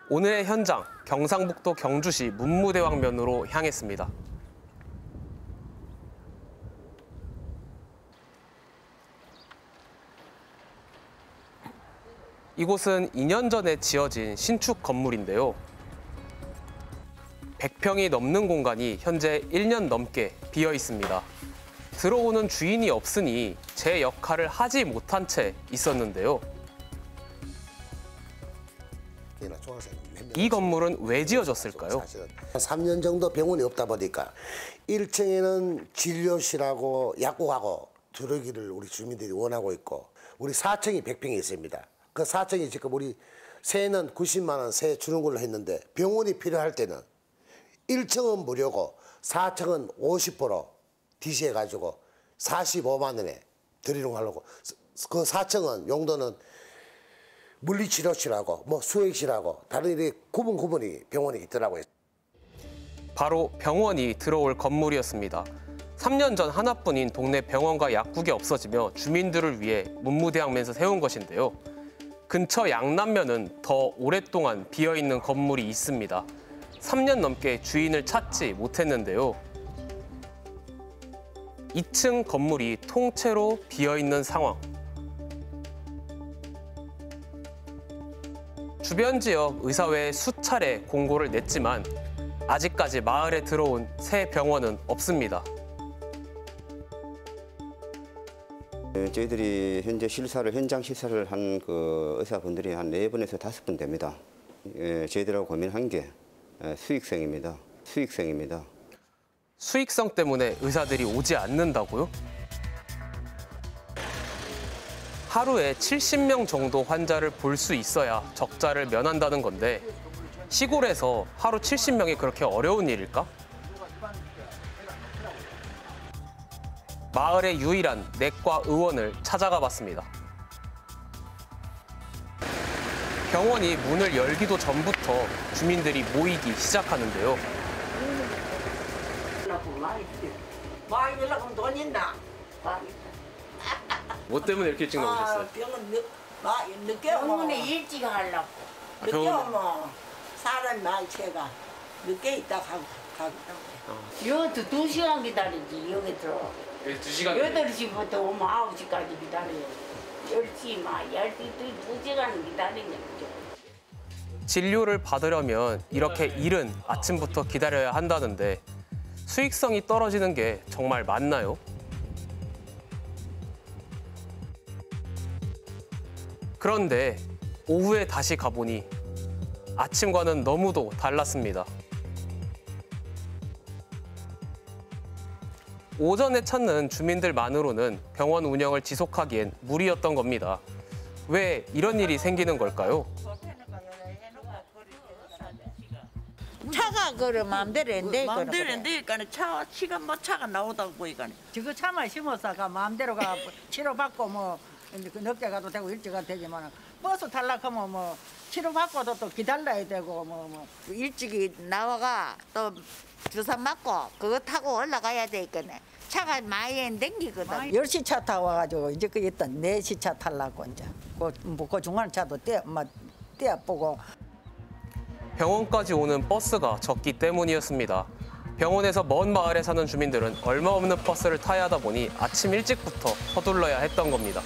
오늘의 현장, 경상북도 경주시 문무대왕면으로 향했습니다. 이곳은 2년 전에 지어진 신축 건물인데요. 100평이 넘는 공간이 현재 1년 넘게 비어 있습니다. 들어오는 주인이 없으니 제 역할을 하지 못한 채 있었는데요. 이 건물은 왜 지어졌을까요? 3년 정도 병원이 없다 보니까 1층에는 진료실하고 약국하고 들어오기를 우리 주민들이 원하고 있고, 우리 4층이 100평이 있습니다. 그 4층이 지금 우리 세는 90만 원 세 주는 걸로 했는데, 병원이 필요할 때는 1층은 무료고 4층은 50% DC해가지고 45만 원에 드리는 거 하려고. 그 4층은 용도는 물리치료실하고 뭐 수액실하고 다른 일이 구분이 병원이 있더라고요. 바로 병원이 들어올 건물이었습니다. 3년 전 하나뿐인 동네 병원과 약국이 없어지며 주민들을 위해 문무대왕면에서 세운 것인데요. 근처 양남면은 더 오랫동안 비어있는 건물이 있습니다. 3년 넘게 주인을 찾지 못했는데요. 2층 건물이 통째로 비어있는 상황. 주변 지역 의사회에 수차례 공고를 냈지만 아직까지 마을에 들어온 새 병원은 없습니다. 저희들이 현재 현장 실사를 한 그 의사분들이 한 4번에서 5번 됩니다. 저희들하고 고민한 게 수익성입니다. 수익성 때문에 의사들이 오지 않는다고요? 하루에 70명 정도 환자를 볼 수 있어야 적자를 면한다는 건데, 시골에서 하루 70명이 그렇게 어려운 일일까? 마을의 유일한 내과 의원을 찾아가 봤습니다. 병원이 문을 열기도 전부터 주민들이 모이기 시작하는데요. 뭐 때문에 이렇게 일찍 나오셨어요? 병원 늦게 오면 병원에 일찍 하려고. 늦게 오면 사람 많이 채가 늦게 있다 가고. 여기도 2시간 기다리지, 여기 들어. 2시간? 8시부터 오면 9시까지 기다려요. 10시, 12시, 2시간 기다리는 거죠. 진료를 받으려면 이렇게 이른 아침부터 기다려야 한다는데, 수익성이 떨어지는 게 정말 맞나요? 그런데 오후에 다시 가보니 아침과는 너무도 달랐습니다. 오전에 찾는 주민들만으로는 병원 운영을 지속하기엔 무리였던 겁니다. 왜 이런 일이 생기는 걸까요? 차가 그래 마음대로 안 돼. 마음대로 안 되니까 시간 뭐 차가 나오다고 보니까. 저거 차만 심어서 가 마음대로 가 치료받고 뭐 늦게 가도 되고 일찍 가도 되지만, 버스 탈락하면 뭐 치료받고도 또 기다려야 되고 뭐 일찍이 나와가 또 주사 맞고 그거 타고 올라가야 되겠네. 차가 많이 안 댕기거든. 10시 차 타고 와가지고 이제 그 일단 4시 차 타려고 이제 그 중간 차도 떼어보고. 병원까지 오는 버스가 적기 때문이었습니다. 병원에서 먼 마을에 사는 주민들은 얼마 없는 버스를 타야 하다 보니 아침 일찍부터 서둘러야 했던 겁니다.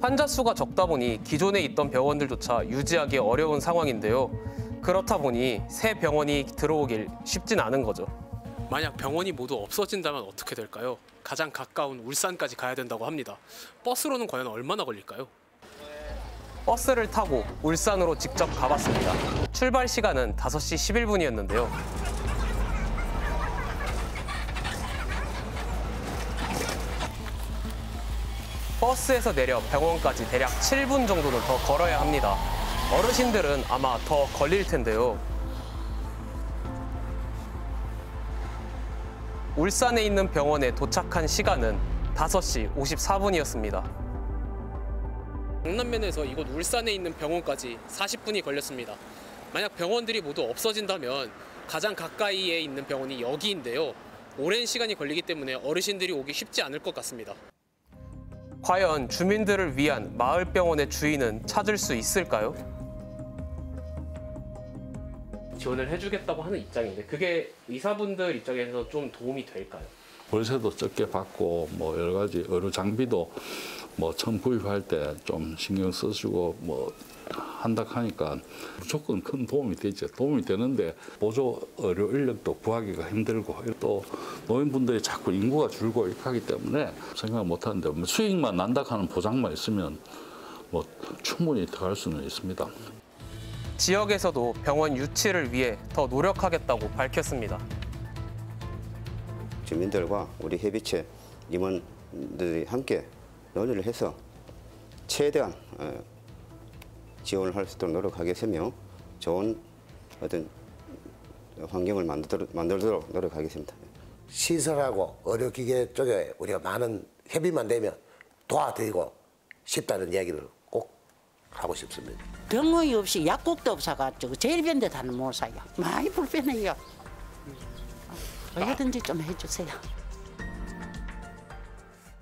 환자 수가 적다 보니 기존에 있던 병원들조차 유지하기 어려운 상황인데요. 그렇다 보니 새 병원이 들어오길 쉽진 않은 거죠. 만약 병원이 모두 없어진다면 어떻게 될까요? 가장 가까운 울산까지 가야 된다고 합니다. 버스로는 과연 얼마나 걸릴까요? 버스를 타고 울산으로 직접 가봤습니다. 출발 시간은 5시 11분이었는데요. 버스에서 내려 병원까지 대략 7분 정도는 더 걸어야 합니다. 어르신들은 아마 더 걸릴 텐데요. 울산에 있는 병원에 도착한 시간은 5시 54분이었습니다. 강남면에서 이곳 울산에 있는 병원까지 40분이 걸렸습니다. 만약 병원들이 모두 없어진다면 가장 가까이에 있는 병원이 여기인데요. 오랜 시간이 걸리기 때문에 어르신들이 오기 쉽지 않을 것 같습니다. 과연 주민들을 위한 마을병원의 주인은 찾을 수 있을까요? 지원을 해주겠다고 하는 입장인데 그게 의사분들 입장에서 좀 도움이 될까요? 월세도 적게 받고 뭐 여러 가지 의료 장비도 뭐 처음 구입할 때 좀 신경 써주고 뭐 한다 하니까 무조건 큰 도움이 되죠. 도움이 되는데 보조 의료 인력도 구하기가 힘들고 또 노인분들이 자꾸 인구가 줄고 이렇게 하기 때문에 생각 못 하는데 뭐 수익만 난다 하는 보장만 있으면 뭐 충분히 들어갈 수는 있습니다. 지역에서도 병원 유치를 위해 더 노력하겠다고 밝혔습니다. 주민들과 우리 협의체 임원들이 함께 논의를 해서 최대한 지원을 할 수 있도록 노력하겠으며 좋은 어떤 환경을 만들도록 노력하겠습니다. 시설하고 의료기계 쪽에 우리가 많은 협의만 되면 도와드리고 싶다는 이야기를 꼭 하고 싶습니다. 병원이 없이 약국도 없어가지고 제일 변대다는 못 사요. 많이 불편해요. 얼마든지 좀 해주세요.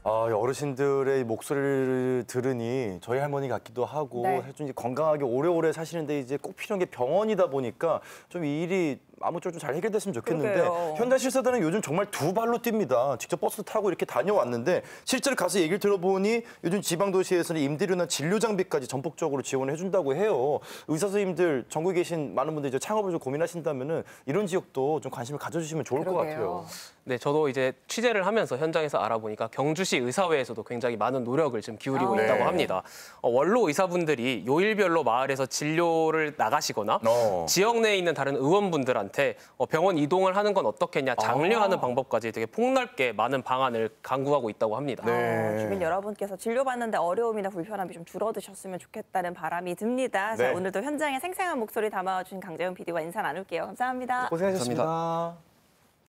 어르신들의 목소리를 들으니 저희 할머니 같기도 하고 네. 사실 좀 이제 건강하게 오래오래 사시는데 이제 꼭 필요한 게 병원이다 보니까 좀 이 일이 아무쪼록 좀 잘 해결됐으면 좋겠는데 그러게요. 현장 실사단은 요즘 정말 두 발로 뜁니다. 직접 버스 타고 이렇게 다녀왔는데 실제로 가서 얘기를 들어보니 요즘 지방 도시에서는 임대료나 진료 장비까지 전폭적으로 지원을 해준다고 해요. 의사 선생님들 전국에 계신 많은 분들이 이제 창업을 좀 고민하신다면은 이런 지역도 좀 관심을 가져주시면 좋을 것 같아요. 네, 저도 이제 취재를 하면서 현장에서 알아보니까 경주시 의사회에서도 굉장히 많은 노력을 지금 기울이고 네. 있다고 합니다. 원로 의사분들이 요일별로 마을에서 진료를 나가시거나 지역 내에 있는 다른 의원분들한테 병원 이동을 하는 건 어떻겠냐, 장려하는 방법까지 되게 폭넓게 많은 방안을 강구하고 있다고 합니다. 주민 여러분께서 진료받는데 어려움이나 불편함이 좀 줄어드셨으면 좋겠다는 바람이 듭니다. 자, 네. 오늘도 현장에 생생한 목소리 담아주신 강재훈 PD와 인사 나눌게요. 감사합니다. 고생하셨습니다.